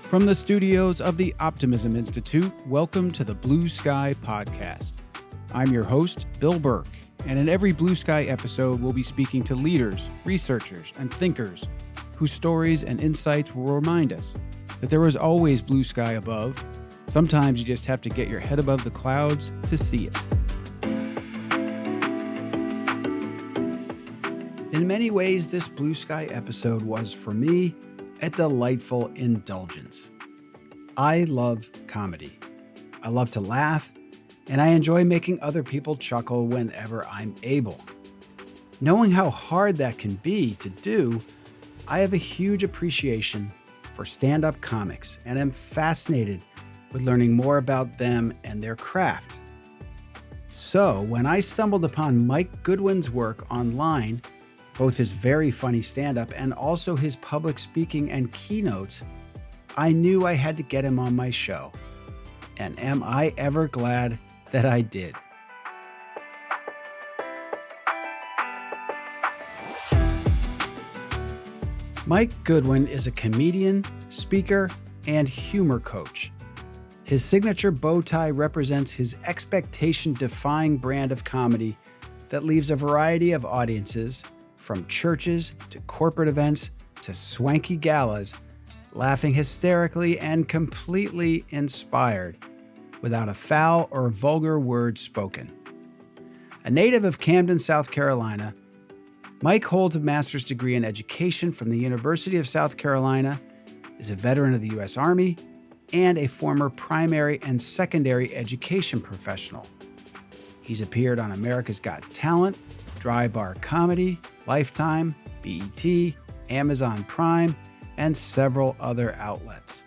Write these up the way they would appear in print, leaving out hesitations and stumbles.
From the studios of the Optimism Institute, welcome to the Blue Sky Podcast. I'm your host, Bill Burke, and in every Blue Sky episode, we'll be speaking to leaders, researchers, and thinkers whose stories and insights will remind us that there is always blue sky above. Sometimes you just have to get your head above the clouds to see it. In many ways, this Blue Sky episode was, for me, a delightful indulgence. I love comedy. I love to laugh, and I enjoy making other people chuckle whenever I'm able. Knowing how hard that can be to do, I have a huge appreciation for stand-up comics and am fascinated with learning more about them and their craft. So when I stumbled upon Mike Goodwin's work online, both his very funny stand-up and also his public speaking and keynotes, I knew I had to get him on my show. And am I ever glad that I did. Mike Goodwin is a comedian, speaker, and humor coach. His signature bow tie represents his expectation-defying brand of comedy that leaves a variety of audiences, from churches to corporate events to swanky galas, laughing hysterically and completely inspired, without a foul or vulgar word spoken. A native of Camden, South Carolina, Mike holds a master's degree in education from the University of South Carolina, is a veteran of the U.S. Army, and a former primary and secondary education professional. He's appeared on America's Got Talent, Dry Bar Comedy, Lifetime, BET, Amazon Prime, and several other outlets.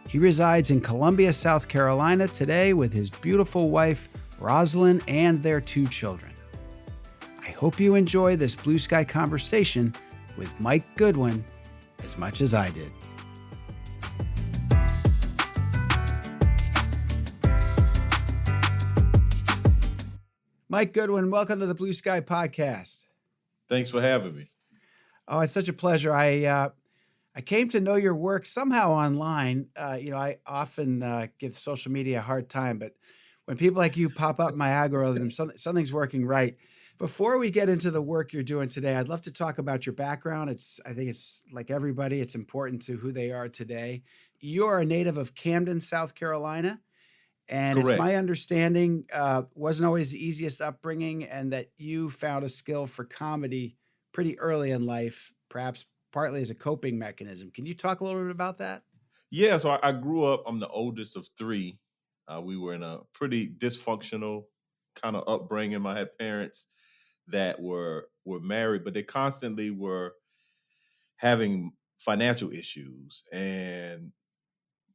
He resides in Columbia, South Carolina today with his beautiful wife, Rosalind, and their 2 children. I hope you enjoy this Blue Sky conversation with Mike Goodwin as much as I did. Mike Goodwin, welcome to the Blue Sky Podcast. Thanks for having me. Oh, it's such a pleasure. I came to know your work somehow online. I often give social media a hard time, but when people like you pop up my algorithm, something's working right. Before we get into the work you're doing today, I'd love to talk about your background. I think it's like everybody, it's important to who they are today. You are a native of Camden, South Carolina. And Correct. It's my understanding, wasn't always the easiest upbringing, and that you found a skill for comedy pretty early in life, perhaps partly as a coping mechanism. Can you talk a little bit about that? Yeah, so I grew up, I'm the oldest of 3. We were in a pretty dysfunctional kind of upbringing. I had parents that were married, but they constantly were having financial issues and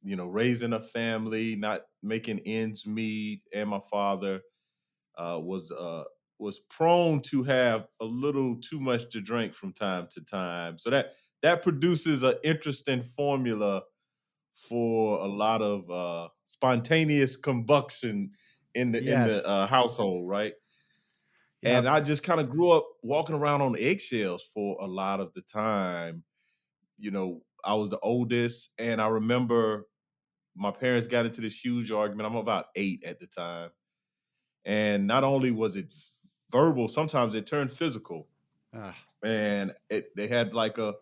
raising a family, not making ends meet. And my father was prone to have a little too much to drink from time to time. So that produces an interesting formula for a lot of spontaneous combustion in the household, right? Yep. And I just kind of grew up walking around on eggshells for a lot of the time. I was the oldest, and I remember my parents got into this huge argument. I'm about 8 at the time. And not only was it verbal, sometimes it turned physical. And they had like a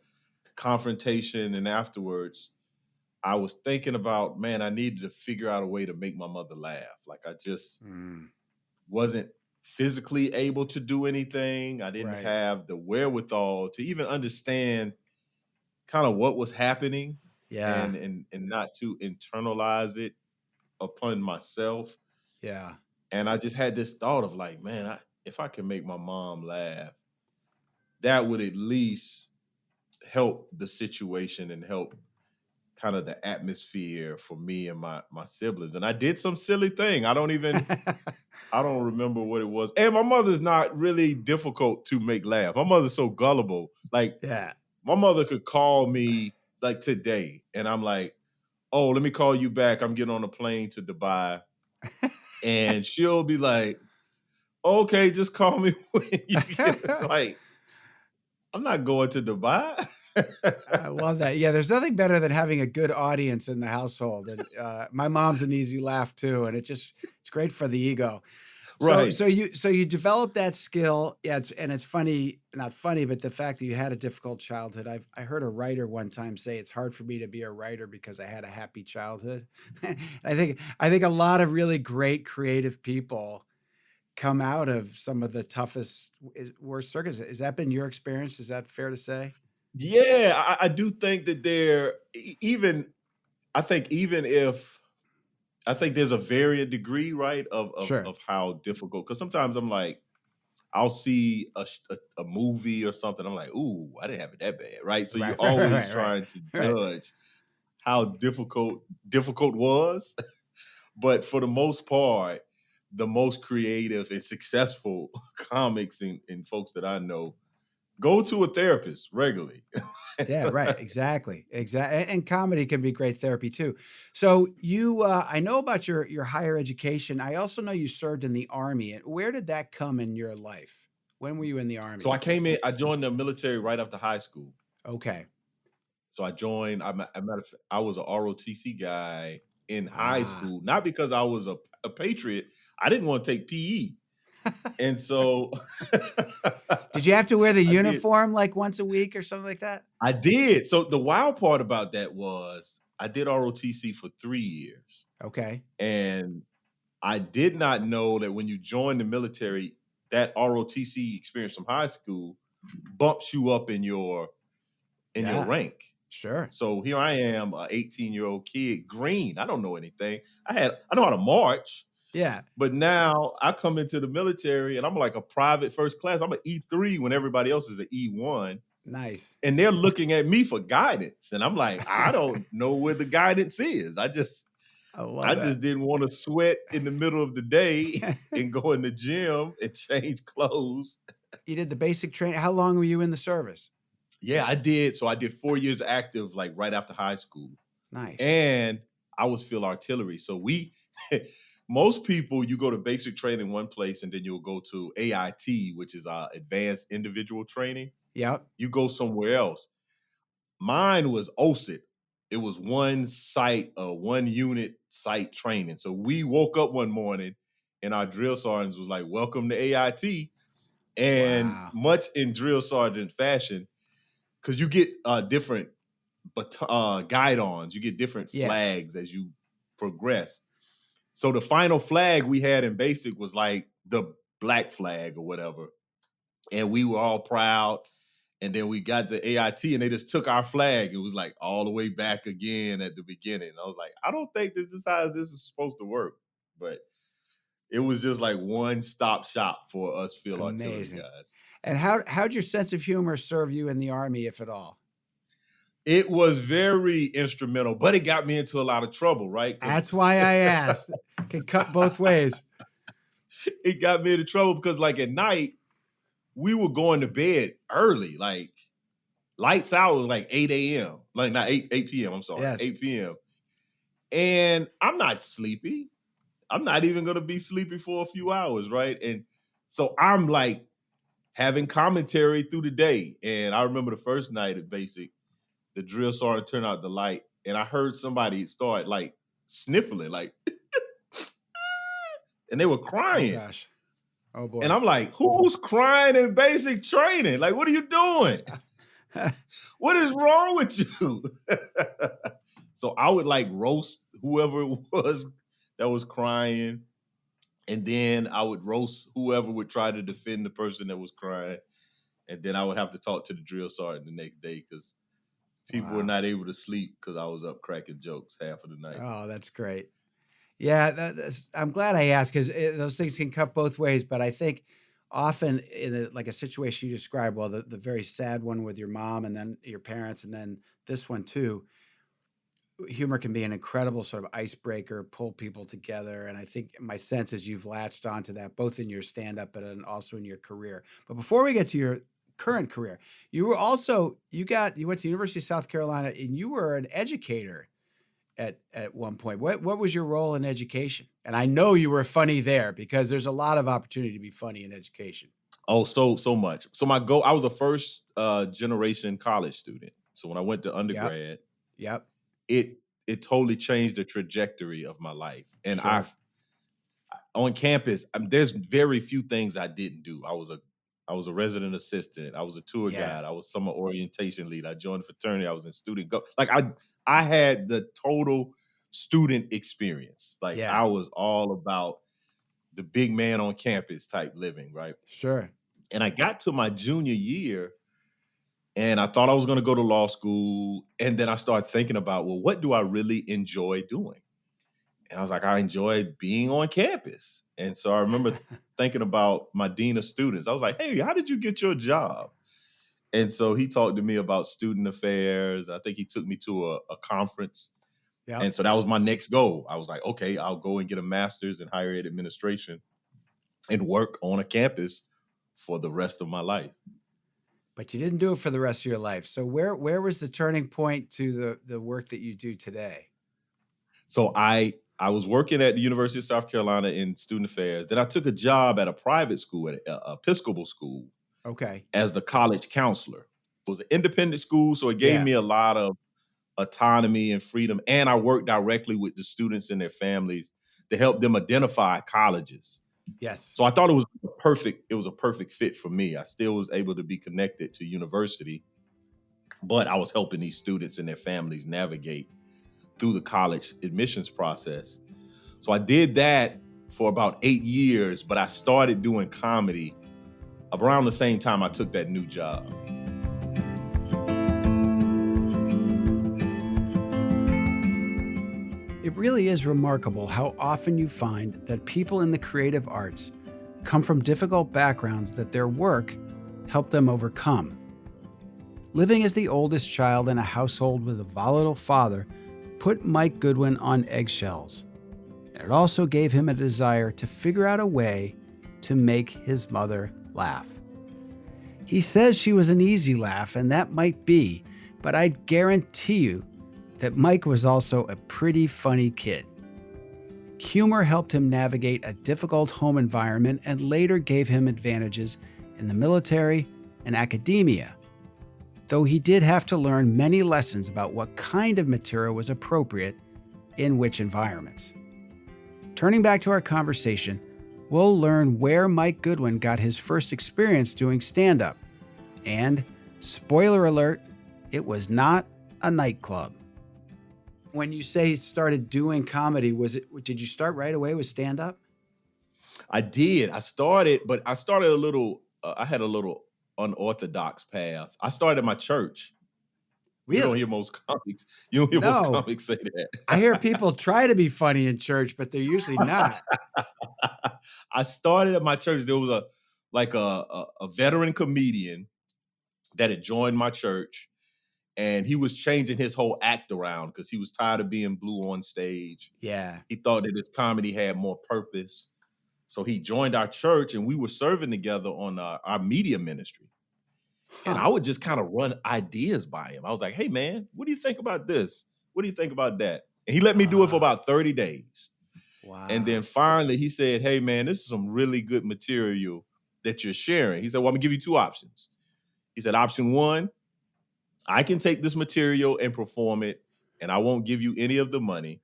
confrontation, and afterwards I was thinking about, man, I needed to figure out a way to make my mother laugh. Like I just wasn't physically able to do anything. I didn't have the wherewithal to even understand kind of what was happening. Yeah. And not to internalize it upon myself. Yeah. And I just had this thought of like, man, if I can make my mom laugh, that would at least help the situation and help kind of the atmosphere for me and my siblings. And I did some silly thing. I don't remember what it was. And my mother's not really difficult to make laugh. My mother's so gullible. Like, my mother could call me like today, and I'm like, oh, let me call you back. I'm getting on a plane to Dubai. And she'll be like, okay, just call me when you get like, I'm not going to Dubai. I love that. Yeah, there's nothing better than having a good audience in the household. And my mom's an easy laugh too, and it's great for the ego. So Right. so you developed that skill. Yeah, it's funny, not funny, but the fact that you had a difficult childhood. I heard a writer one time say it's hard for me to be a writer because I had a happy childhood. I think a lot of really great creative people come out of some of the toughest, worst circumstances. Has that been your experience? Is that fair to say? Yeah, I do think that even I think even if I think there's a varying degree, right, Sure. of how difficult. Because sometimes I'm like, I'll see a movie or something. I'm like, ooh, I didn't have it that bad, right? So you're Right, right, always right, right, trying to right. judge how difficult was. But for the most part, the most creative and successful comics and folks that I know go to a therapist regularly. Yeah, right. Exactly. Exactly. And comedy can be great therapy too. So I know about your higher education. I also know you served in the Army. And where did that come in your life? When were you in the So Army? I joined the military right after high school. Okay. So I joined. I was a ROTC guy in high Ah. school, not because I was a patriot. I didn't want to take PE, and so Did you have to wear the I did. uniform like once a week or something like that? I did. So the wild part about that was I did ROTC for 3 years, Okay. and I did not know that when you join the military, that ROTC experience from high school bumps you up in your Yeah. rank. Sure. So here I am, a 18-year-old kid, green. I don't know anything. I know how to march, Yeah. but now I come into the military and I'm like a private first class. I'm an E3 when everybody else is an E1. Nice. And they're looking at me for guidance. And I'm like, I don't know where the guidance is. I I love that. just didn't want to sweat in the middle of the day and go in the gym and change clothes. You did the basic training. How long were you in the service? Yeah, I did. So I did 4 years active, like right after high school. Nice. And I was field artillery. So most people, you go to basic training one place and then you'll go to AIT, which is advanced individual training. Yep. You go somewhere else. Mine was OSIT. It was one unit site training. So we woke up one morning and our drill sergeants was like, welcome to AIT. And Wow. much in drill sergeant fashion, because you get different guide-ons, you get different Yeah. flags as you progress. So the final flag we had in basic was like the black flag or whatever. And we were all proud. And then we got the AIT and they just took our flag. It was like all the way back again at the beginning. I was like, I don't think this is how this is supposed to work. But it was just like one stop shop for us field artillery Amazing. guys. And how'd your sense of humor serve you in the Army, if at all? It was very instrumental, but it got me into a lot of trouble, right? That's why I asked. Can cut both ways. It got me into trouble because, like, at night, we were going to bed early. Like, lights out was like 8 a.m. Like, not 8 p.m. I'm sorry, Yes. 8 p.m. And I'm not sleepy. I'm not even going to be sleepy for a few hours, right? And so I'm like having commentary through the day. And I remember the first night at basic, the drill sergeant turned out the light, and I heard somebody start like sniffling, like, and they were Oh crying. gosh. Oh And boy. I'm like, who's crying in basic training? Like, what are you doing? What is wrong with you? So I would like roast whoever it was that was crying. And then I would roast whoever would try to defend the person that was crying. And then I would have to talk to the drill sergeant the next day because people were Wow. not able to sleep because I was up cracking jokes half of the night. Oh, that's great. Yeah, I'm glad I asked because those things can cut both ways. But I think often in like a situation you described, well, the very sad one with your mom and then your parents, and then this one too, humor can be an incredible sort of icebreaker, pull people together. And I think my sense is you've latched onto that both in your stand up and also in your career. But before we get to your current career, you went to University of South Carolina and you were an educator at one point. What was your role in education? And I know you were funny there because there's a lot of opportunity to be funny in education. Oh, so much. So I was a first generation college student. So when I went to Yep. undergrad, Yep. it it totally changed the trajectory of my life. And Sure. on campus, there's very few things I didn't do. I was a resident assistant. I was a tour Yeah. guide. I was summer orientation lead. I joined the fraternity. I was in student go. Like I had the total student experience. Like Yeah. I was all about the big man on campus type living, right? Sure. And I got to my junior year and I thought I was going to go to law school. And then I started thinking about, well, what do I really enjoy doing? And I was like, I enjoy being on campus. And so I remember thinking about my dean of students. I was like, hey, how did you get your job? And so he talked to me about student affairs. I think he took me to a conference. Yep. And so that was my next goal. I was like, okay, I'll go and get a master's in higher ed administration and work on a campus for the rest of my life. But you didn't do it for the rest of your life. So where was the turning point to the work that you do today? So I was working at the University of South Carolina in student affairs. Then I took a job at a private school, at a Episcopal school, Okay. as the college counselor. It was an independent school, so it gave Yeah. me a lot of autonomy and freedom. And I worked directly with the students and their families to help them identify colleges. Yes. So I thought it was a perfect fit for me. I still was able to be connected to university, but I was helping these students and their families navigate through the college admissions process. So I did that for about 8 years, but I started doing comedy around the same time I took that new job. It really is remarkable how often you find that people in the creative arts come from difficult backgrounds that their work helped them overcome. Living as the oldest child in a household with a volatile father put Mike Goodwin on eggshells, and it also gave him a desire to figure out a way to make his mother laugh. He says she was an easy laugh, and that might be, but I'd guarantee you that Mike was also a pretty funny kid. Humor helped him navigate a difficult home environment and later gave him advantages in the military and academia, though he did have to learn many lessons about what kind of material was appropriate in which environments. Turning back to our conversation, we'll learn where Mike Goodwin got his first experience doing stand-up. And, spoiler alert, it was not a nightclub. When you say you started doing comedy, did you start right away with stand-up? I did. I started I had a little unorthodox path. I started at my church. You don't Really? hear most comics. You don't hear most No. comics say that. I hear people try to be funny in church, but they're usually not. I started at my church. There was a veteran comedian that had joined my church, and he was changing his whole act around because he was tired of being blue on stage. Yeah. He thought that his comedy had more purpose. So he joined our church, and we were serving together on our media ministry. And I would just kind of run ideas by him. I was like, hey, man, what do you think about this? What do you think about that? And he let me do it for about 30 days. Wow. And then finally he said, hey, man, this is some really good material that you're sharing. He said, well, I'm going to give you two options. He said, option one, I can take this material and perform it, and I won't give you any of the money.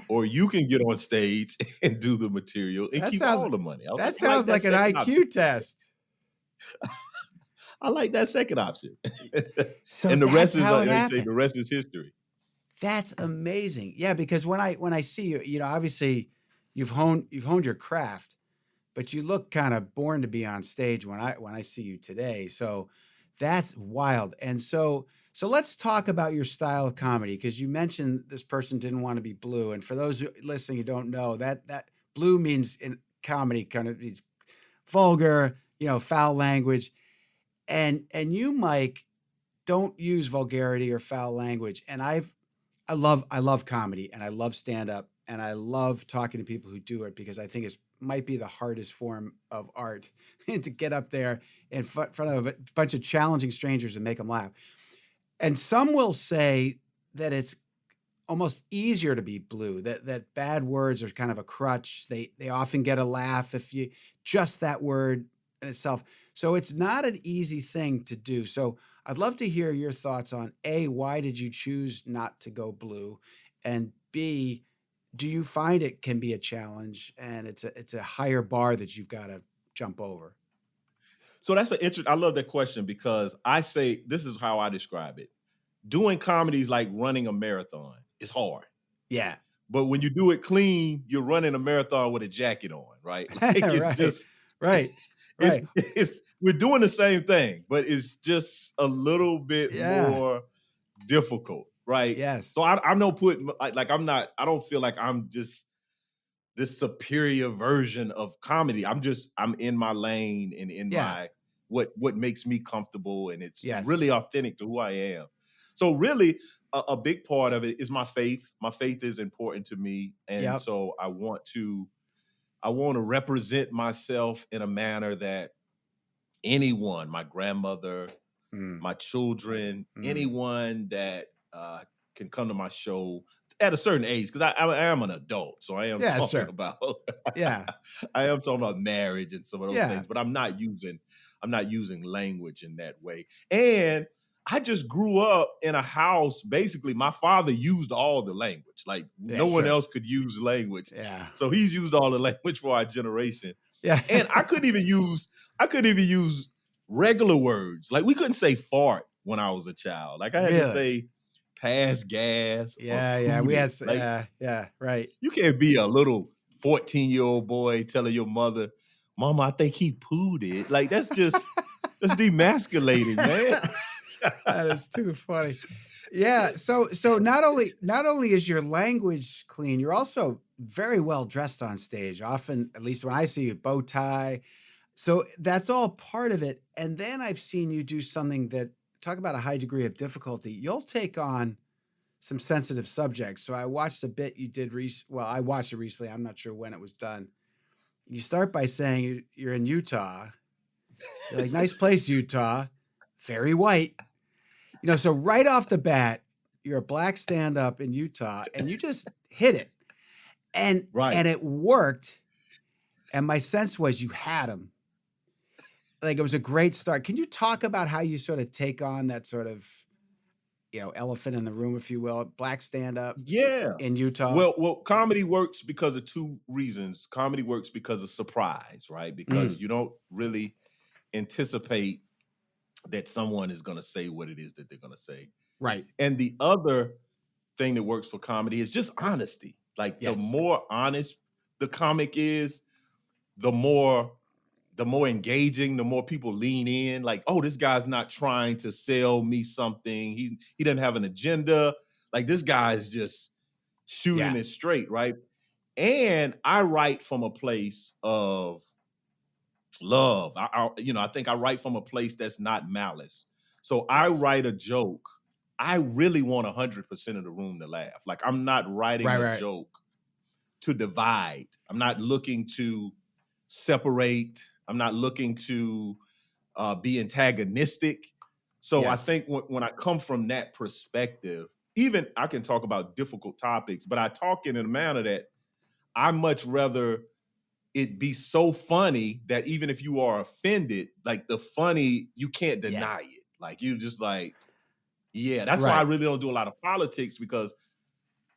Or you can get on stage and do the material and keep all the money. That sounds like an IQ test. I like that second option. So and the rest is, how like it I say, happened. the rest is history. That's amazing. Yeah, because when I see you, obviously you've honed your craft, but you look kind of born to be on stage when I see you today. So that's wild. And so let's talk about your style of comedy, because you mentioned this person didn't want to be blue. And for those listening who don't know, that blue means in comedy kind of means vulgar, foul language. And you, Mike, don't use vulgarity or foul language. And I love comedy, and I love stand-up, and I love talking to people who do it, because I think it might be the hardest form of art to get up there in front of a bunch of challenging strangers and make them laugh. And some will say that it's almost easier to be blue, that bad words are kind of a crutch. They often get a laugh if you just that word in itself. So it's not an easy thing to do. So I'd love to hear your thoughts on A, why did you choose not to go blue? And B, do you find it can be a challenge and it's a higher bar that you've got to jump over? So that's an interesting. I love that question because I say this is how I describe it. Doing comedy is like running a marathon. It's hard. Yeah. But when you do it clean, you're running a marathon with a jacket on, right? Like it's Right. just Right. it's Right. it's we're doing the same thing, but it's just a little bit Yeah. more difficult, right? Yes. So I'm no putting like I'm not. I don't feel like I'm just this superior version of comedy. I'm in my lane and in Yeah. my what makes me comfortable, and it's Yes. really authentic to who I am. So really, a big part of it is my faith. My faith is important to me, and Yep. so I want to represent myself in a manner that anyone, my grandmother, Mm. my children, Mm. anyone that can come to my show at a certain age, because I am an adult, so I am Yeah, talking sure. about Yeah. I am talking about marriage and some of those Yeah. things, but I'm not using language in that way. And I just grew up in a house. Basically, my father used all the language. Like Yeah, no one sure. else could use language. Yeah. So he's used all the language for our generation. Yeah. And I couldn't even use regular words. Like we couldn't say fart when I was a child. Like I had to Really? say pass gas or Yeah, yeah. We tooted. had Like yeah, right. you can't be a little 14-year-old boy telling your mother, Mama, I think he pooed it. Like that's demasculating, man. That is too funny. Yeah, so not only is your language clean, you're also very well dressed on stage. Often, at least when I see you, bow tie. So that's all part of it. And then I've seen you do something that talk about a high degree of difficulty. You'll take on some sensitive subjects. So I watched a bit you did well, I watched it recently. I'm not sure when it was done. You start by saying you're in Utah. You're like, nice place, Utah. Very white. So right off the bat, you're a black stand-up in Utah, and you just hit it. And Right. and it worked. And my sense was you had him. Like it was a great start. Can you talk about how you sort of take on that sort of, elephant in the room, if you will, black stand-up Yeah. in Utah? Well, comedy works because of two reasons. Comedy works because of surprise, right? Because Mm, you don't really anticipate that someone is going to say what it is that they're going to say. right. And the other thing that works for comedy is just honesty. Like the Yes. more honest the comic is, the more engaging, the more people lean in. Like, oh, this guy's not trying to sell me something. He doesn't have an agenda. Like this guy's just shooting Yeah. it straight, right? And I write from a place of love. I think I write from a place that's not malice. So I Yes. write a joke. I really want 100% of the room to laugh. Like I'm not writing Right, a right. joke to divide. I'm not looking to separate. I'm not looking to be antagonistic. So I Yes. think when I come from that perspective, even I can talk about difficult topics, but I talk in a manner that I much rather it be so funny that even if you are offended, like the funny, you can't Yeah. deny it. Like you just like, yeah, that's why I Right. really don't do a lot of politics because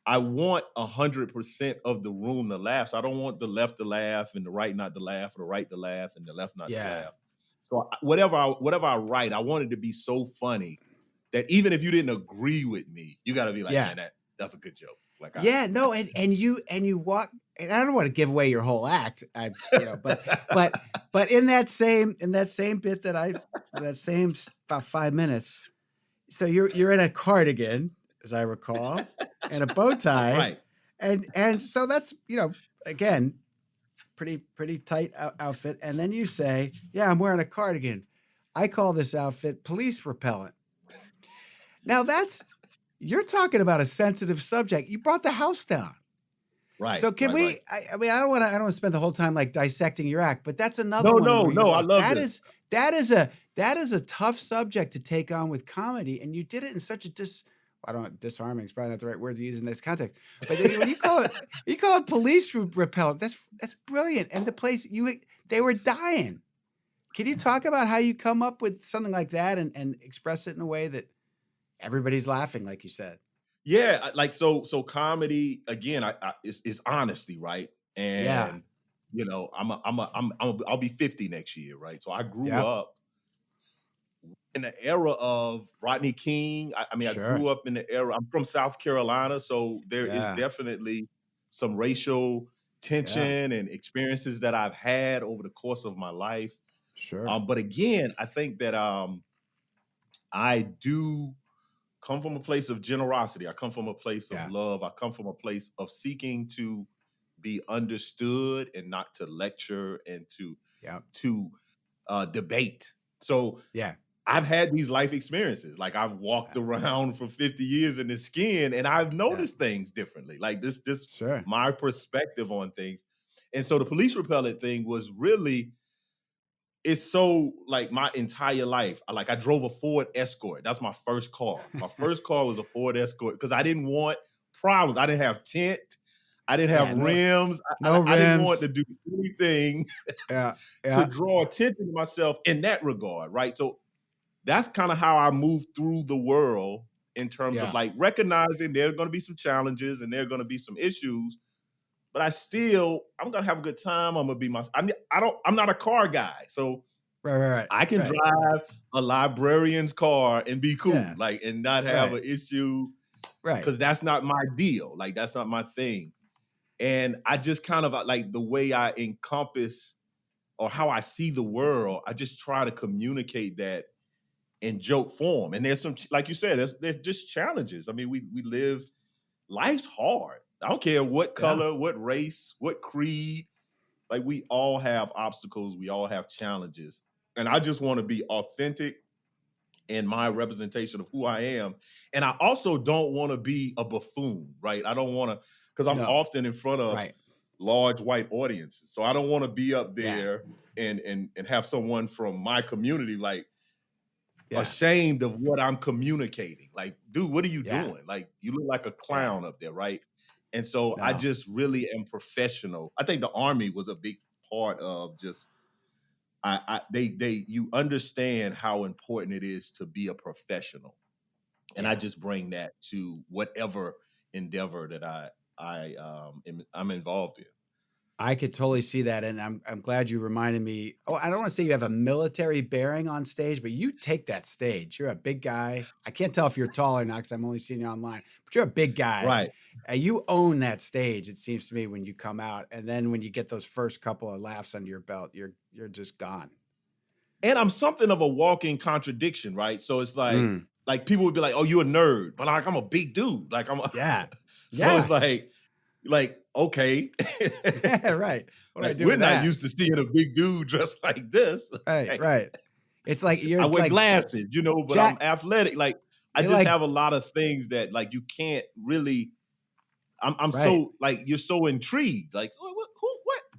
I want 100% of the room to laugh. So I don't want the left to laugh and the right not to laugh, or the right to laugh and the left not to Yeah. laugh. So whatever I write, I want it to be so funny that even if you didn't agree with me, you got to be like, Yeah. man, that's a good joke. Like Yeah, no, and you walk, and I don't want to give away your whole act. But in that same bit that same about 5 minutes. So you're in a cardigan, as I recall, and a bow tie, right. and so that's again pretty tight outfit. And then you say, yeah, I'm wearing a cardigan. I call this outfit police repellent. Now you're talking about a sensitive subject. You brought the house down. Right. So can Right. we? Right. I mean, I don't want to spend the whole time like dissecting your act, but that's another No, one no, where you're no. I like, love this. that is a tough subject to take on with comedy, and you did it in such a I don't know, disarming is probably not the right word to use in this context, but when you call it police repellent, that's brilliant. And the place they were dying. Can you talk about how you come up with something like that and express it in a way that everybody's laughing, like you said? Yeah, like so comedy again, is honesty, right? Yeah. And I'll be 50 next year, right? So I grew Yep. up in the era of Rodney King. I mean, I Sure. grew up in the era. I'm from South Carolina, so there is Yeah. definitely some racial Yeah. tension and experiences that I've had over the course of my life. Sure. But again, I think that I do come from a place of generosity. I come from a place of Yeah. love. I come from a place of seeking to be understood and not to lecture and Yep. to debate. So Yeah. I've had these life experiences. Like I've walked Yeah. around for 50 years in the skin and I've Yeah. noticed things differently. Like this Sure. my perspective on things. And so the police repellent thing was really it's so like my entire life. Like I drove a Ford Escort. That's my first car. My first car was a Ford Escort because I didn't want problems. I didn't have tint. I didn't have Yeah. No, rims. no I didn't want rims. to do anything Yeah. to Yeah. draw attention to myself in that regard, right? So that's kind of how I move through the world in terms of Yeah. like recognizing there are going to be some challenges and there are going to be some issues, but I'm gonna have a good time. I'm gonna be I'm not a car guy, so Right. Right. I can Right. drive a librarian's car and be cool, Yeah. like and not have Right. an issue Right. because that's not my deal. Like that's not my thing. And I just kind of like the way I encompass or how I see the world. I just try to communicate that in joke form. And there's some, like you said, there's just challenges. I mean, we live life's hard. I don't care what Yeah. color, what race, what creed. Like we all have obstacles, we all have challenges. And I just want to be authentic in my representation of who I am. And I also don't want to be a buffoon, right? I don't want to, because I'm No. often in front of Right. large white audiences. So I don't want to be up Yeah. there and have someone from my community like Yeah. ashamed of what I'm communicating. Like, dude, what are you Yeah. doing? Like, you look like a Yeah. clown up there, right? And so I No. just really am professional. I think the army was a big part of just you understand how important it is to be a professional. And I Yeah. just bring that to whatever endeavor that I'm involved in. I could totally see that, and I'm glad you reminded me. Oh, I don't want to say you have a military bearing on stage, but you take that stage. You're a big guy. I can't tell if you're tall or not because I'm only seeing you online, but you're a big guy. Right. And you own that stage, it seems to me, when you come out. And then when you get those first couple of laughs under your belt, you're just gone. And I'm something of a walking contradiction, right? So it's Mm, like people would be like, "Oh, you're a nerd," but like I'm a big dude. Like yeah. so Yeah. it's like okay, Yeah, right. What do I like do we're with not that? used to seeing a big dude dressed like this. Right, Like, right. It's like I you're wear like glasses, but I'm Jack. athletic. Like I You're just like have a lot of things that like you can't really. I'm right, so like you're so intrigued. Like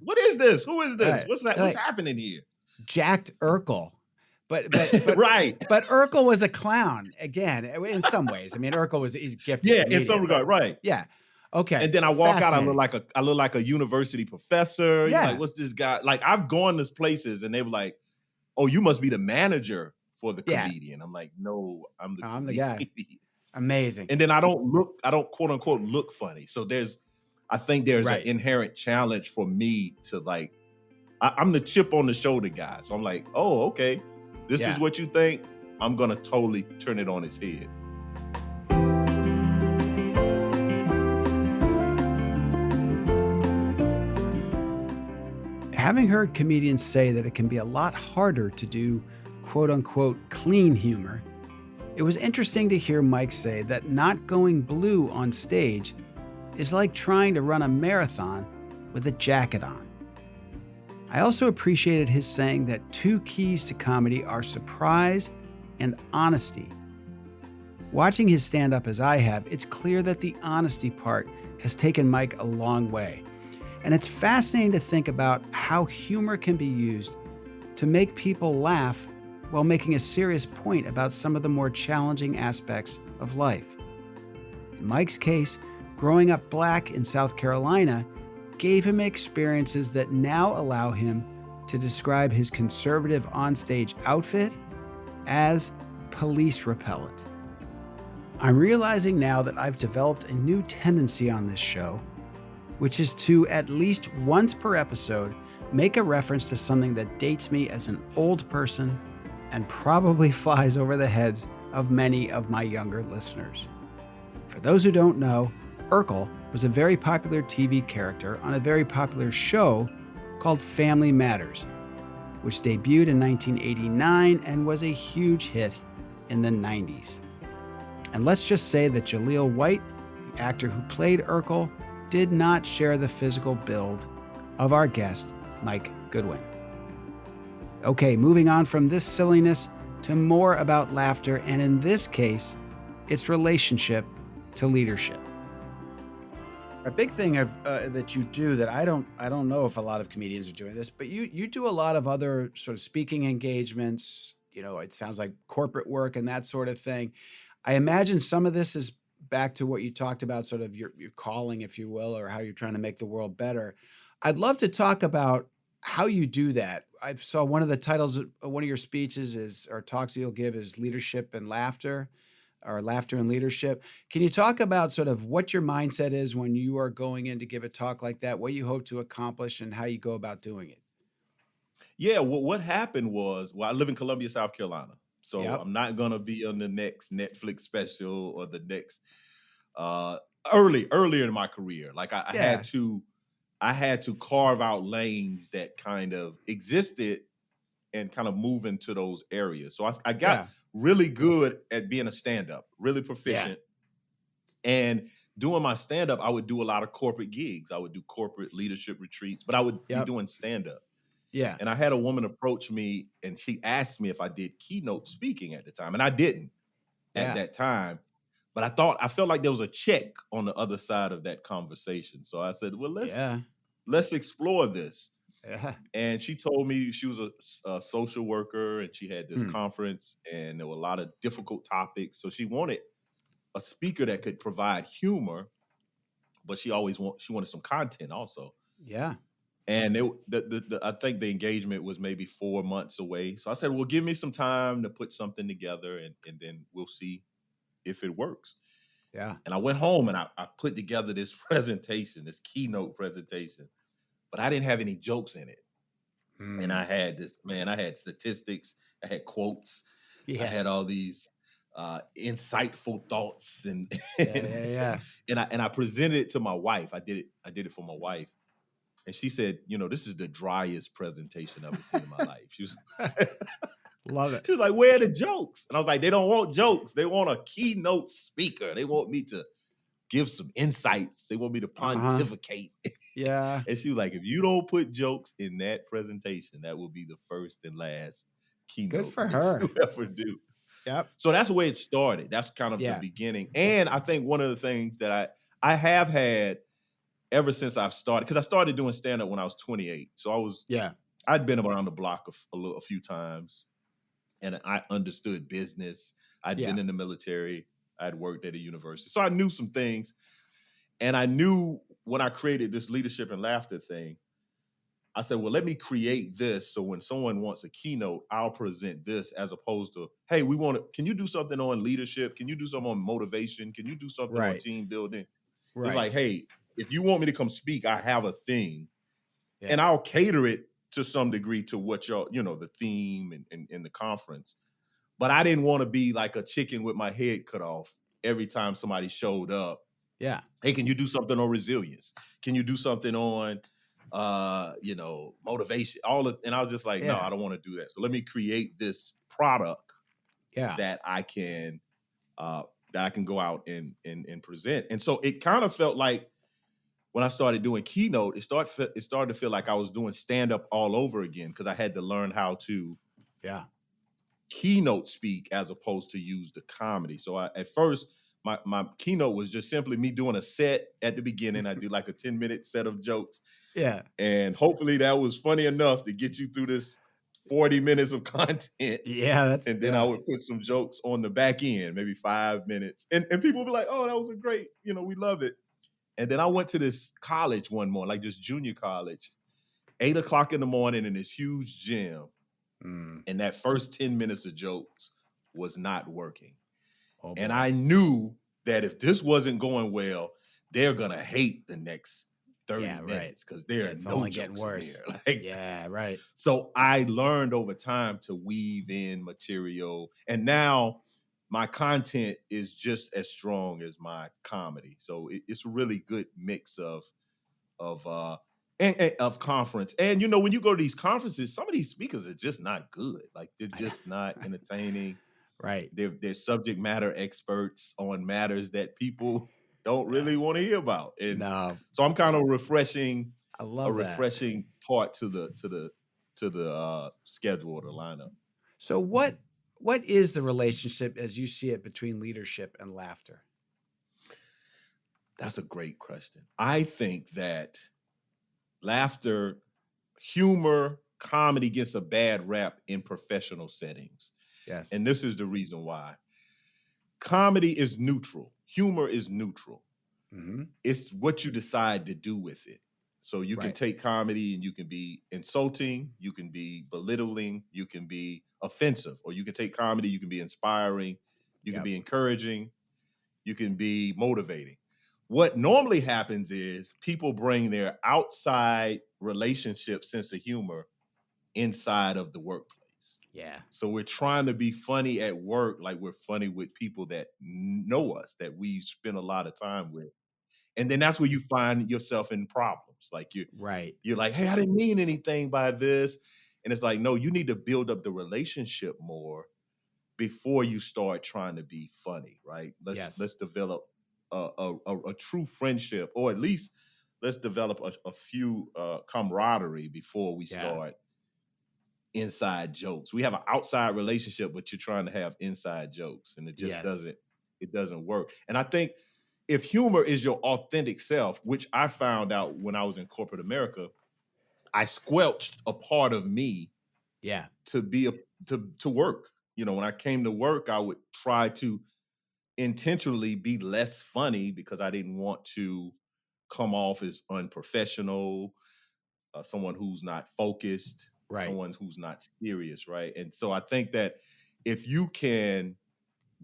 what is this? Who is this? right. What's that? You're What's like happening here? Jacked Urkel. But Right. but Urkel was a clown again in some ways. I mean, he's a gifted Yeah, in some comedian, but regard, right. yeah. Okay. And then I walk out, Fascinating. I look like a university professor. You're like, Yeah. what's this guy? Like I've gone to places and they were like, oh, you must be the manager for the Yeah. comedian. I'm like, no, I'm the Oh, I'm the comedian. guy. Amazing. And then I don't quote unquote look funny. So I think there's an Right. inherent challenge for me to like, I'm the chip on the shoulder guy. So I'm like, oh, okay, this Yeah. is what you think. I'm gonna totally turn it on its head. Having heard comedians say that it can be a lot harder to do quote unquote clean humor, it was interesting to hear Mike say that not going blue on stage is like trying to run a marathon with a jacket on. I also appreciated his saying that two keys to comedy are surprise and honesty. Watching his stand-up as I have, it's clear that the honesty part has taken Mike a long way. And it's fascinating to think about how humor can be used to make people laugh while making a serious point about some of the more challenging aspects of life. In Mike's case, growing up Black in South Carolina gave him experiences that now allow him to describe his conservative onstage outfit as police repellent. I'm realizing now that I've developed a new tendency on this show, which is to, at least once per episode, make a reference to something that dates me as an old person and probably flies over the heads of many of my younger listeners. For those who don't know, Urkel was a very popular TV character on a very popular show called Family Matters, which debuted in 1989 and was a huge hit in the 90s. And let's just say that Jaleel White, the actor who played Urkel, did not share the physical build of our guest, Mike Goodwin. Okay, moving on from this silliness to more about laughter, and in this case, its relationship to leadership. A big thing that you do that I don't know if a lot of comedians are doing this, but you do a lot of other sort of speaking engagements. It sounds like corporate work and that sort of thing. I imagine some of this is back to what you talked about, sort of your calling, if you will, or how you're trying to make the world better. I'd love to talk about how you do that. I saw one of the titles of one of your speeches or talks you'll give is Leadership and Laughter, or Laughter and Leadership. Can you talk about sort of what your mindset is when you are going in to give a talk like that, what you hope to accomplish, and how you go about doing it? Yeah, what happened was, I live in Columbia, South Carolina. So Yep. I'm not going to be on the next Netflix special or the next earlier in my career. Like I had to carve out lanes that kind of existed and kind of move into those areas. So I got really good at being a stand-up, really proficient. And doing my stand-up, I would do a lot of corporate gigs. I would do corporate leadership retreats, but I would be doing stand-up. Yeah. And I had a woman approach me and she asked me if I did keynote speaking at the time. And I didn't at that time. But I felt like there was a check on the other side of that conversation. So I said, well, let's explore this. Yeah. And she told me she was a social worker and she had this conference and there were a lot of difficult topics. So she wanted a speaker that could provide humor, but she wanted some content also. Yeah. And I think the engagement was maybe 4 months away. So I said, well, give me some time to put something together and then we'll see if it works. Yeah. And I went home and I put together this presentation, this keynote presentation, but I didn't have any jokes in it. And I had statistics, I had quotes, I had all these insightful thoughts and I presented it to my wife. I did it for my wife. And she said, this is the driest presentation I've ever seen in my life. She was love it. She was like, where are the jokes? And I was like, they don't want jokes. They want a keynote speaker. They want me to give some insights. They want me to pontificate. Yeah. And she was like, if you don't put jokes in that presentation, that will be the first and last keynote Good for her. you ever do. Yep. So that's the way it started. That's kind of the beginning. And I think one of the things that I have had ever since I've started, because I started doing stand-up when I was 28. So I'd been around the block a few times and I understood business. I'd been in the military. I'd worked at a university. So I knew some things. And I knew when I created this leadership and laughter thing, I said, well, let me create this. So when someone wants a keynote, I'll present this as opposed to, hey, can you do something on leadership? Can you do something on motivation? Can you do something on team building? Right. It's like, hey, if you want me to come speak, I have a thing and I'll cater it to some degree to what the theme and the conference. But I didn't want to be like a chicken with my head cut off every time somebody showed up. Yeah. Hey, can you do something on resilience? Can you do something on, motivation? And I was just like, no, I don't want to do that. So let me create this product that I can go out and present. And so it kind of felt like when I started doing keynote, it started to feel like I was doing stand-up all over again because I had to learn how to keynote speak as opposed to use the comedy. So at first, my keynote was just simply me doing a set at the beginning. I do like a 10-minute set of jokes. Yeah. And hopefully that was funny enough to get you through this 40 minutes of content. Yeah. And then I would put some jokes on the back end, maybe 5 minutes. And people would be like, oh, that was a great, we love it. And then I went to this college one morning, like just junior college. 8 o'clock in the morning in this huge gym, Mm. and that first 10 minutes of jokes was not working. Oh And boy. I knew that if this wasn't going well, they're gonna hate the next 30 Yeah, right. minutes because there Yeah, are it's no only getting jokes in worse. there. Like, Yeah, right. so I learned over time to weave in material. And now my content is just as strong as my comedy. So it's a really good mix of and of conference. And you know, when you go to these conferences, some of these speakers are just not good. Like they're I know. just not entertaining. Right. They're subject matter experts on matters that people don't really want to hear about. And No, so I'm kind of I a love that. refreshing part to the schedule or the lineup. So what is the relationship as you see it between leadership and laughter? That's a great question. I think that laughter, humor, comedy gets a bad rap in professional settings. Yes. And this is the reason why. Comedy is neutral. Humor is neutral. Mm-hmm. It's what you decide to do with it. So you can Right. take comedy and you can be insulting, you can be belittling, you can be offensive, or you can take comedy, you can be inspiring, you can Yep. be encouraging, you can be motivating. What normally happens is people bring their outside relationship sense of humor inside of the workplace. Yeah. So we're trying to be funny at work, like we're funny with people that know us, that we spend a lot of time with. And then that's where you find yourself in problems. Like Right. you're like, hey, I didn't mean anything by this. And it's like, no, you need to build up the relationship more before you start trying to be funny, right? Let's Yes. develop a true friendship, or at least let's develop a few camaraderie before we Yeah. start inside jokes. We have an outside relationship, but you're trying to have inside jokes, and it just Yes. doesn't work. And I think if humor is your authentic self, which I found out when I was in corporate America, I squelched a part of me Yeah. to be to work. You know, when I came to work, I would try to intentionally be less funny because I didn't want to come off as unprofessional, someone who's not focused, Right. someone who's not serious, right? And so I think that if you can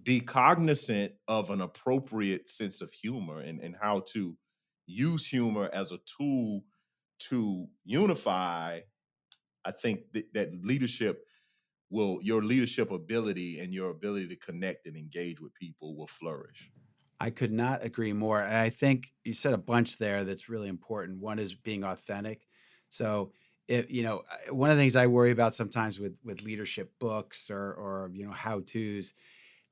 be cognizant of an appropriate sense of humor and how to use humor as a tool to unify, I think that leadership your leadership ability and your ability to connect and engage with people will flourish. I could not agree more. And I think you said a bunch there that's really important. One is being authentic. So if one of the things I worry about sometimes with leadership books or how to's,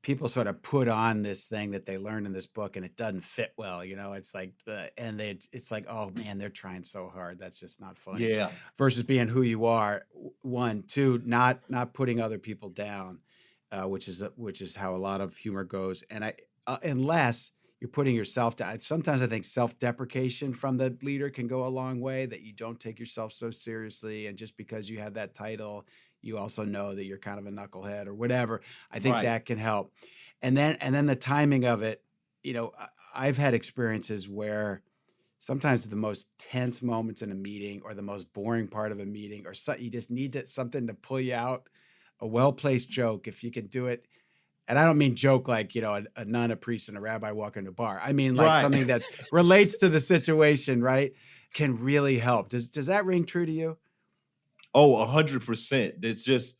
people sort of put on this thing that they learned in this book and it doesn't fit well. It's like it's like, oh man, they're trying so hard, that's just not funny, Yeah. versus being who you are. One, two, not putting other people down, which is how a lot of humor goes. And unless you're putting yourself down, sometimes I think self-deprecation from the leader can go a long way, that you don't take yourself so seriously, and just because you have that title, you also know that you're kind of a knucklehead or whatever. I think Right. that can help. And then the timing of it, I've had experiences where sometimes the most tense moments in a meeting or the most boring part of a meeting, or you just need something to pull you out, a well-placed joke, if you can do it. And I don't mean joke like, a nun, a priest, and a rabbi walk into a bar. I mean like Right. something that relates to the situation, right? Can really help. Does that ring true to you? Oh, 100%. It's just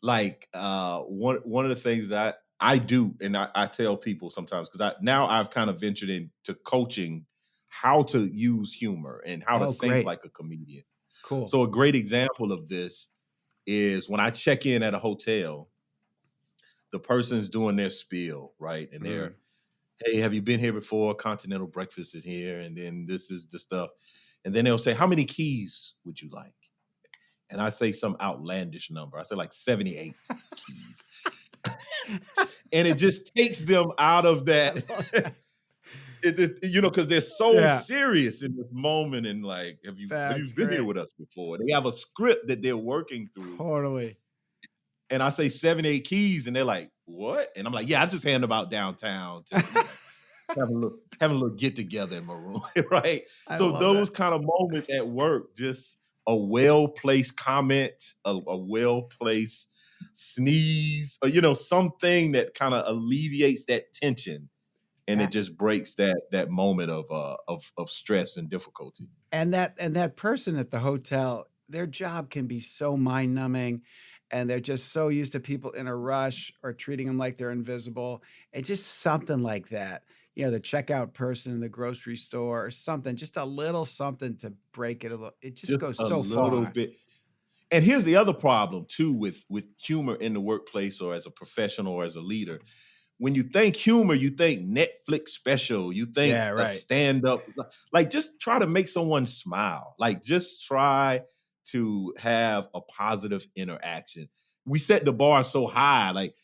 like one of the things that I do, and I tell people sometimes, because I've kind of ventured into coaching how to use humor and how to Oh, think great. like a comedian. Cool. So a great example of this is when I check in at a hotel, the person's doing their spiel, right? And Mm. they're, hey, have you been here before? Continental breakfast is here, and then this is the stuff. And then they'll say, how many keys would you like? And I say some outlandish number. I say like 78 keys. And it just takes them out of that, because they're so Yeah, serious in this moment. And like, have you that's been here great. with us before? They have a script that they're working through. Totally. And I say 78 keys, and they're like, what? And I'm like, yeah, I just hand them out downtown to have a little get together in my room, right? I So love it. those kind of moments at work just a well-placed comment, a well-placed sneeze, or, something that kind of alleviates that tension, and it just breaks that moment of stress and difficulty. And that person at the hotel, their job can be so mind-numbing, and they're just so used to people in a rush or treating them like they're invisible. And just something like that. The checkout person in the grocery store or something, just a little something to break it a little. It just Just goes a so little far. bit. And here's the other problem too with humor in the workplace or as a professional or as a leader. When you think humor, you think Netflix special, you think Yeah, a right. stand-up. Like, just try to make someone smile. Like, just try to have a positive interaction. We set the bar so high, like,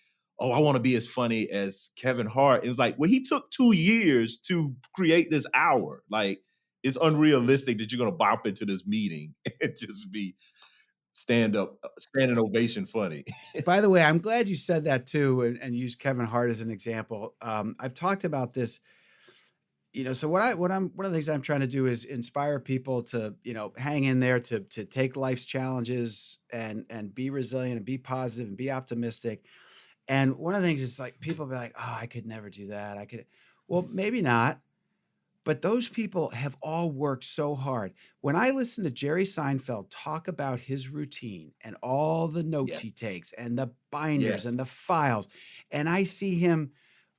oh, I want to be as funny as Kevin Hart. It was like, well, he took 2 years to create this hour. Like, it's unrealistic that you're gonna bump into this meeting and just be standing ovation funny. By the way, I'm glad you said that too, and use Kevin Hart as an example. I've talked about this. So one of the things I'm trying to do is inspire people to, hang in there, to take life's challenges and be resilient and be positive and be optimistic. And one of the things is, like, people be like, "Oh, I could never do that. I could." Well, maybe not. But those people have all worked so hard. When I listen to Jerry Seinfeld talk about his routine and all the notes he Yes. takes and the binders Yes. and the files, and I see him,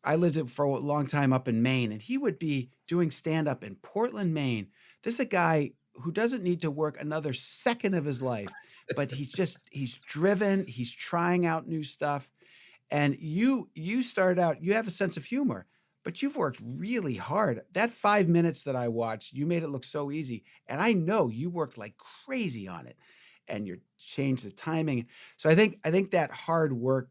I lived it for a long time up in Maine, and he would be doing stand-up in Portland, Maine. This is a guy who doesn't need to work another second of his life, but he's driven, he's trying out new stuff. And you started out, you have a sense of humor, but you've worked really hard. That 5 minutes that I watched, you made it look so easy. And I know you worked like crazy on it, and you changed the timing. So I think that hard work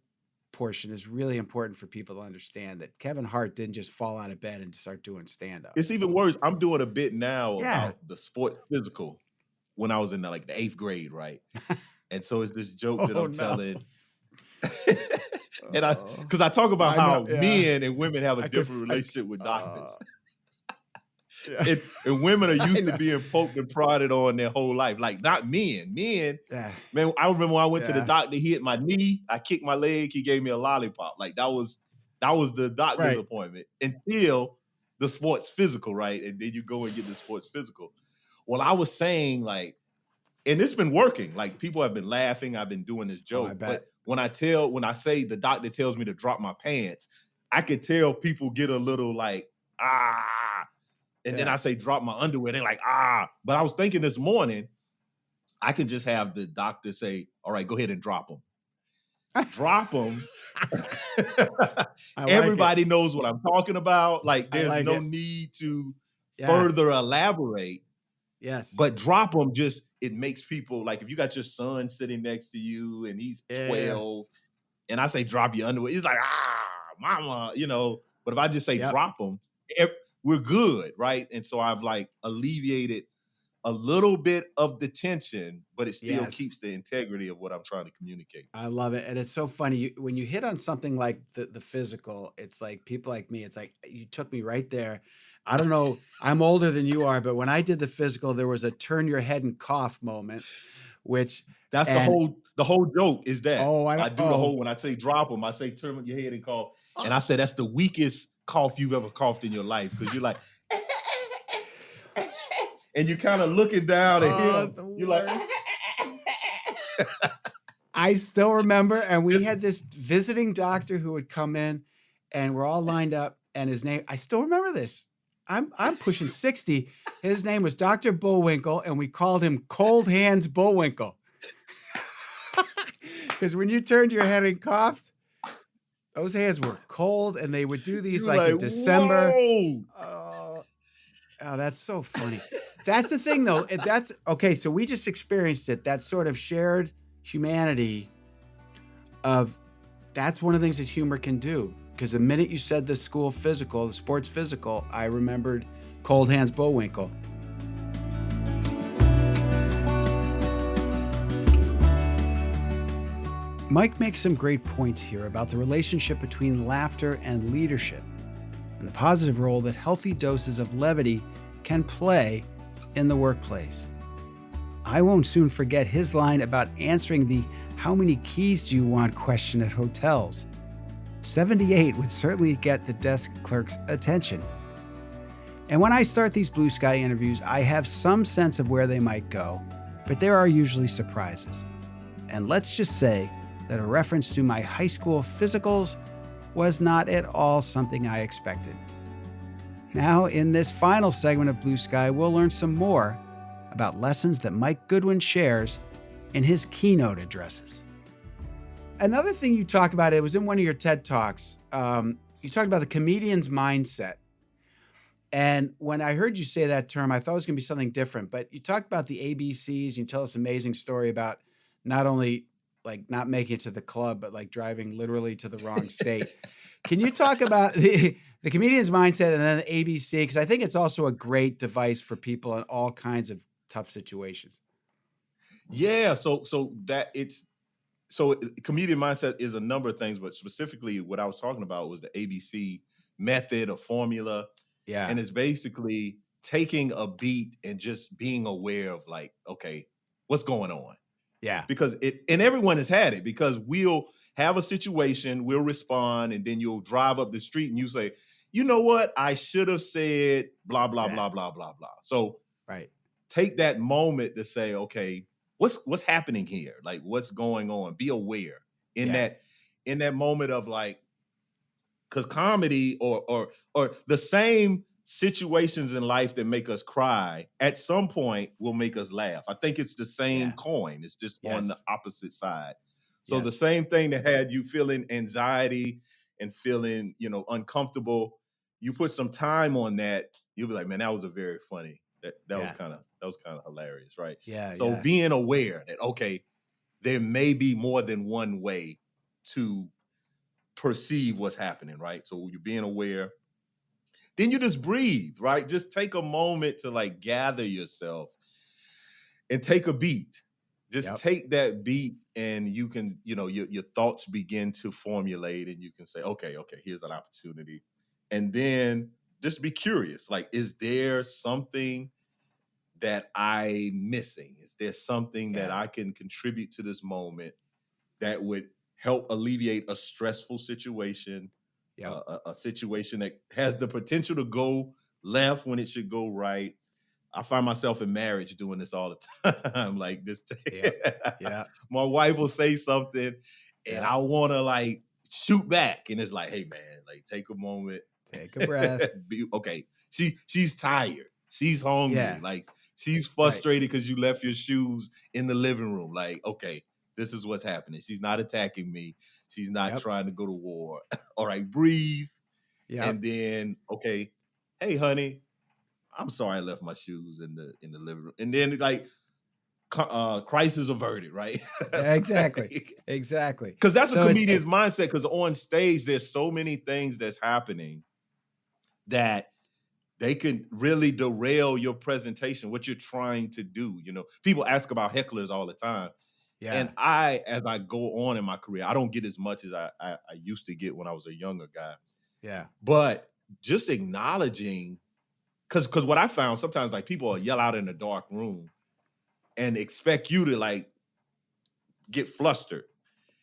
portion is really important for people to understand, that Kevin Hart didn't just fall out of bed and start doing stand-up. It's even worse. I'm doing a bit now Yeah. about the sports physical when I was in like the 8th grade, right? And so it's this joke that Oh, I'm no. telling. And Oh. because I talk about I how know, yeah. men and women have a I could different f- relationship with doctors. Yeah. And women are used I to know. being poked and prodded on their whole life. Like, not men. Men, Yeah. man, I remember when I went to the Yeah. doctor, he hit my knee, I kicked my leg, he gave me a lollipop. Like, that was the doctor's Right. appointment until the sports physical, right? And then you go and get the sports physical. Well, I was saying, like, and it's been working. Like, people have been laughing. I've been doing this Oh, I joke. bet. But when I say the doctor tells me to drop my pants, I could tell people get a little like, ah. And then Yeah. I say drop my underwear. They're like, ah. But I was thinking this morning, I could just have the doctor say, all right, go ahead and drop them. Drop them. I like Everybody knows what I'm talking about. Like, I there's like no it. need to Yeah. further elaborate. Yes. But drop them, it makes people, like, if you got your son sitting next to you and he's Yeah. 12, and I say drop your underwear, he's like, mama, But if I just say Yep. drop them, we're good, right? And so I've like alleviated a little bit of the tension, but it still Yes. keeps the integrity of what I'm trying to communicate. I love it. And it's so funny. When you hit on something like the physical, it's like, people like me, it's like, you took me right there. I don't know, I'm older than you are, but when I did the physical, there was a turn your head and cough moment, which That's and the whole joke is that. oh, I I don't do the whole, when I say drop them, I say turn your head and cough. And I say that's the weakest cough you've ever coughed in your life, because you're like, and you're kind of looking down at him. the You're like, worst. I still remember, and we had this visiting doctor who would come in, and we're all lined up, and his name, I still remember this. I'm pushing 60. His name was Dr. Bullwinkle, and we called him Cold Hands Bullwinkle. Because when you turned your head and coughed, those hands were cold, and they would do these you're like in December. whoa. Oh, that's so funny. That's the thing, though. That's okay. So we just experienced it. That sort of shared humanity of, that's one of the things that humor can do. Because the minute you said the school physical, the sports physical, I remembered Cold Hands Bullwinkle. Mike makes some great points here about the relationship between laughter and leadership, and the positive role that healthy doses of levity can play in the workplace. I won't soon forget his line about answering the "how many keys do you want" question at hotels. 78 would certainly get the desk clerk's attention. And when I start these Blue Sky interviews, I have some sense of where they might go, but there are usually surprises. And let's just say that a reference to my high school physicals was not at all something I expected. Now, in this final segment of Blue Sky, we'll learn some more about lessons that Mike Goodwin shares in his keynote addresses. Another thing you talk about, it was in one of your TED Talks, you talked about the comedian's mindset. And when I heard you say that term, I thought it was going to be something different, but you talked about the ABCs. You tell us an amazing story about not only like not making it to the club, but like driving literally to the wrong state. Can you talk about the comedian's mindset and then the ABC? Because I think it's also a great device for people in all kinds of tough situations. Yeah. So comedian mindset is a number of things, but specifically what I was talking about was the ABC method or formula. Yeah. And it's basically taking a beat and just being aware of like, okay, what's going on? Yeah. Because and everyone has had it, because we'll have a situation, we'll respond, and then you'll drive up the street and you say, you know what? I should have said blah, blah, blah, blah, blah, blah. So right. Take that moment to say, okay, what's happening here? Like, what's going on? Be aware in that moment of like, because comedy or the same situations in life that make us cry at some point will make us laugh. I think it's the same coin. It's just on the opposite side. So the same thing that had you feeling anxiety and feeling, uncomfortable, you put some time on that, you'll be like, man, that was a very funny. That was kind of hilarious, right? So being aware that, okay, there may be more than one way to perceive what's happening, right? So you're being aware. Then you just breathe, right? Just take a moment to like gather yourself and take a beat. Just take that beat, and you can, your thoughts begin to formulate, and you can say, okay, here's an opportunity. And then just be curious. Like, is there something that I'm missing? Is there something that I can contribute to this moment that would help alleviate a stressful situation, a situation that has the potential to go left when it should go right? I find myself in marriage doing this all the time. Like this, my wife will say something, and I want to like shoot back, and it's like, hey man, like take a moment, take a breath. Okay, she's tired, she's hungry, like she's frustrated because you left your shoes in the living room. Like, okay, this is what's happening. She's not attacking me. She's not trying to go to war. All right, breathe. And then, okay, hey, honey, I'm sorry I left my shoes in the living room. And then like crisis averted, right? Exactly. Exactly. Because that's a comedian's mindset. Because on stage, there's so many things that's happening that they can really derail your presentation, what you're trying to do. People ask about hecklers all the time. And as I go on in my career, I don't get as much as I used to get when I was a younger guy. Yeah. But just acknowledging, because what I found sometimes, like people will yell out in a dark room and expect you to like get flustered.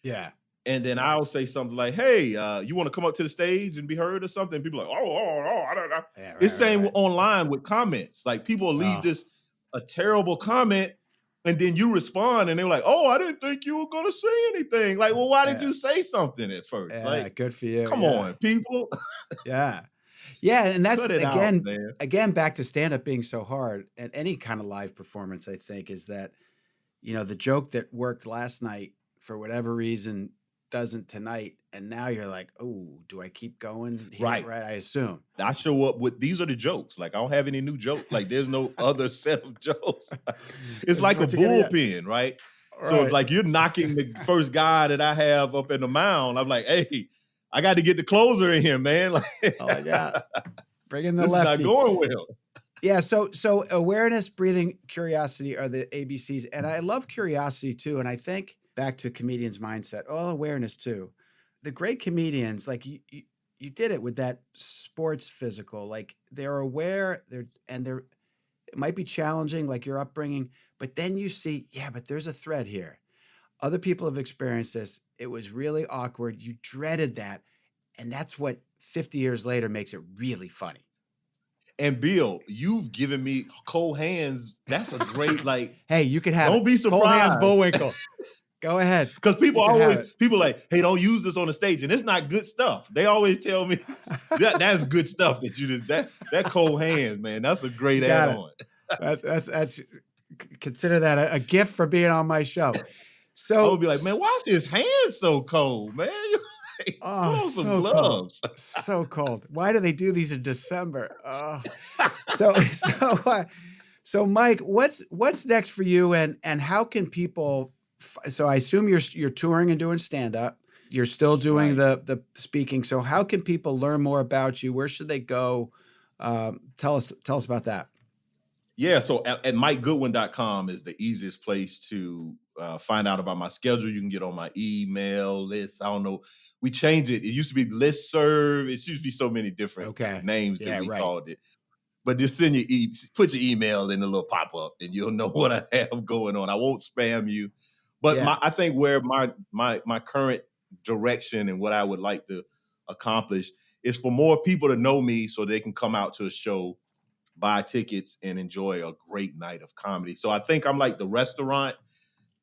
Yeah. And then I'll say something like, hey, you want to come up to the stage and be heard or something? People are like, oh, I don't know. It's same online with comments. Like people leave a terrible comment, and then you respond and they're like, oh, I didn't think you were going to say anything. Like, well, why did you say something at first? Yeah, like, good for you. Come on, people. Yeah. And that's again, back to stand-up being so hard at any kind of live performance, I think, is that, the joke that worked last night for whatever reason doesn't tonight. And now you're like, oh, do I keep going here? Right. I assume. I show up with, these are the jokes. Like, I don't have any new jokes. Like, there's no other set of jokes. It's like a bullpen, right? So it's like you're knocking the first guy that I have up in the mound. I'm like, hey, I got to get the closer in here, man. Like, oh my God. Bring in the this lefty. Is not going well. Yeah. So awareness, breathing, curiosity are the ABCs. And I love curiosity too. And I think back to a comedian's mindset, awareness too. The great comedians, like you did it with that sports physical, like they're aware, it might be challenging, like your upbringing, But then you see, but there's a thread here. Other people have experienced this. It was really awkward. You dreaded that. And that's what 50 years later makes it really funny. And Bill, you've given me cold hands. That's a great, hey, you can have don't be surprised. Cold hands Bullwinkle. Go ahead. Because people like, hey, don't use this on the stage. And it's not good stuff. They always tell me that's good stuff that you just, that cold hands, man. That's a great add-on. That's consider that a gift for being on my show. So I would be like, man, why is his hands so cold, man? Put on some gloves. Cold. So cold. Why do they do these in December? So Mike, what's next for you, and how can people? So I assume you're touring and doing stand-up. You're still doing the speaking. So how can people learn more about you? Where should they go? Tell us about that. Yeah, so at MikeGoodwin.com is the easiest place to find out about my schedule. You can get on my email list. I don't know. We changed it. It used to be listserv. It used to be so many different names that we called it. But just put your email in the little pop-up and you'll know what I have going on. I won't spam you. But I think where my current direction and what I would like to accomplish is for more people to know me so they can come out to a show, buy tickets, and enjoy a great night of comedy. So I think I'm like the restaurant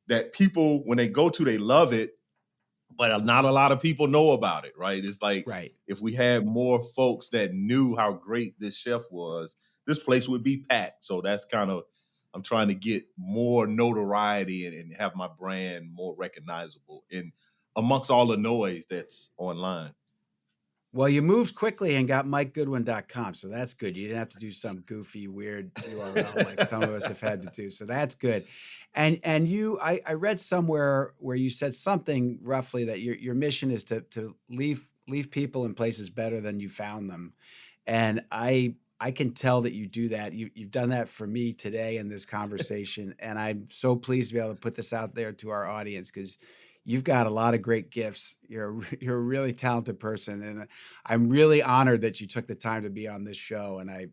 that people, when they go to, they love it, but not a lot of people know about it, right? It's like if we had more folks that knew how great this chef was, this place would be packed. So that's kind of, I'm trying to get more notoriety and have my brand more recognizable in amongst all the noise that's online. Well, you moved quickly and got MikeGoodwin.com, so that's good. You didn't have to do some goofy, weird URL like some of us have had to do. So that's good. And I read somewhere where you said something roughly that your mission is to leave people in places better than you found them. And I can tell that you do that. You've done that for me today in this conversation, and I'm so pleased to be able to put this out there to our audience because you've got a lot of great gifts. You're a really talented person, and I'm really honored that you took the time to be on this show. And I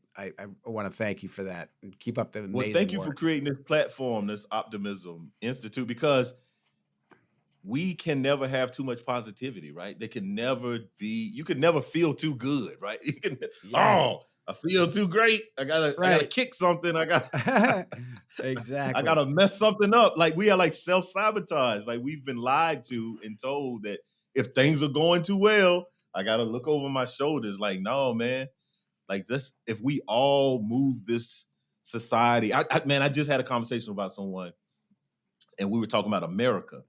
want to thank you for that. And keep up the amazing work. Well, thank you for creating this platform, this Optimism Institute, because we can never have too much positivity, right? There can never be. You can never feel too good, right? You can. Yes. I feel too great. I gotta kick something. Exactly. I gotta mess something up. Like we are like self-sabotage. Like we've been lied to and told that if things are going too well, I gotta look over my shoulders. Like, no, man. Like this, if we all move this society. I just had a conversation about someone and we were talking about America.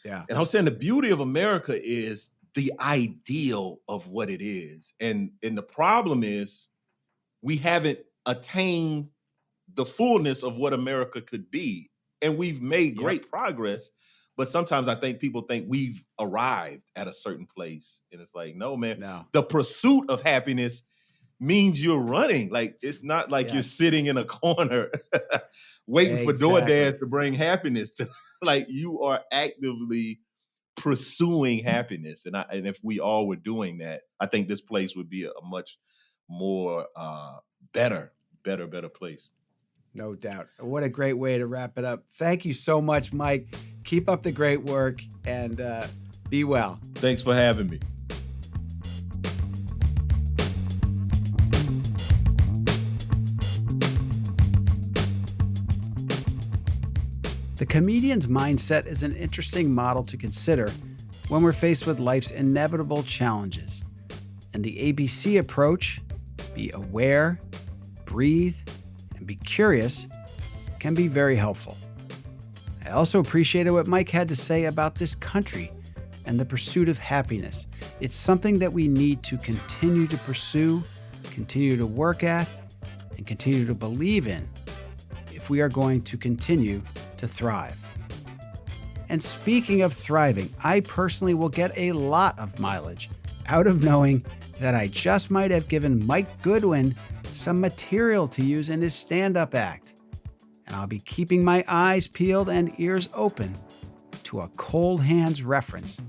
Yeah. And I was saying the beauty of America is the ideal of what it is. And the problem is we haven't attained the fullness of what America could be. And we've made great progress, but sometimes I think people think we've arrived at a certain place. And it's like, no, man, the pursuit of happiness means you're running. Like, it's not like you're sitting in a corner waiting for DoorDash to bring happiness to, like, you are actively pursuing happiness. And if we all were doing that, I think this place would be a much more better place. No doubt. What a great way to wrap it up. Thank you so much, Mike. Keep up the great work and be well. Thanks for having me. The comedian's mindset is an interesting model to consider when we're faced with life's inevitable challenges. And the ABC approach, be aware, breathe, and be curious, can be very helpful. I also appreciated what Mike had to say about this country and the pursuit of happiness. It's something that we need to continue to pursue, continue to work at, and continue to believe in if we are going to continue to thrive. And speaking of thriving, I personally will get a lot of mileage out of knowing that I just might have given Mike Goodwin some material to use in his stand-up act. And I'll be keeping my eyes peeled and ears open to a cold hands reference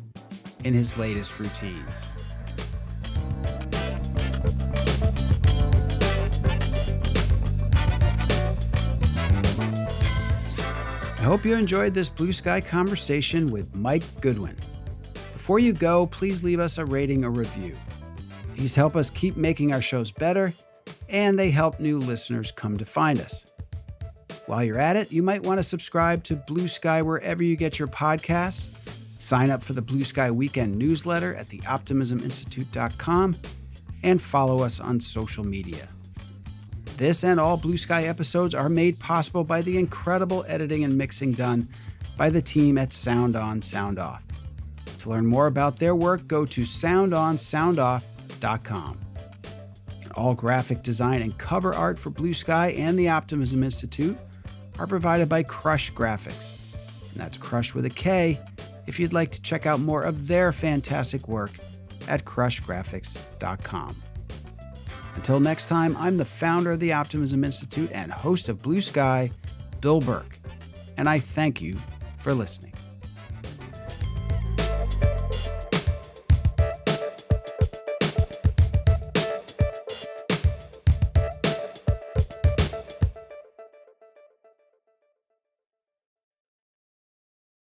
in his latest routines. hope you enjoyed this Blue Sky conversation with Mike Goodwin. Before you go, please leave us a rating or review. These help us keep making our shows better, and they help new listeners come to find us. While you're at it, you might want to subscribe to Blue Sky wherever you get your podcasts, sign up for the Blue Sky Weekend newsletter at theoptimisminstitute.com, and follow us on social media. This and all Blue Sky episodes are made possible by the incredible editing and mixing done by the team at Sound On, Sound Off. To learn more about their work, go to soundonsoundoff.com. All graphic design and cover art for Blue Sky and the Optimism Institute are provided by Crush Graphics. And that's Crush with a K if you'd like to check out more of their fantastic work at crushgraphics.com. Until next time, I'm the founder of the Optimism Institute and host of Blue Sky, Bill Burke, and I thank you for listening.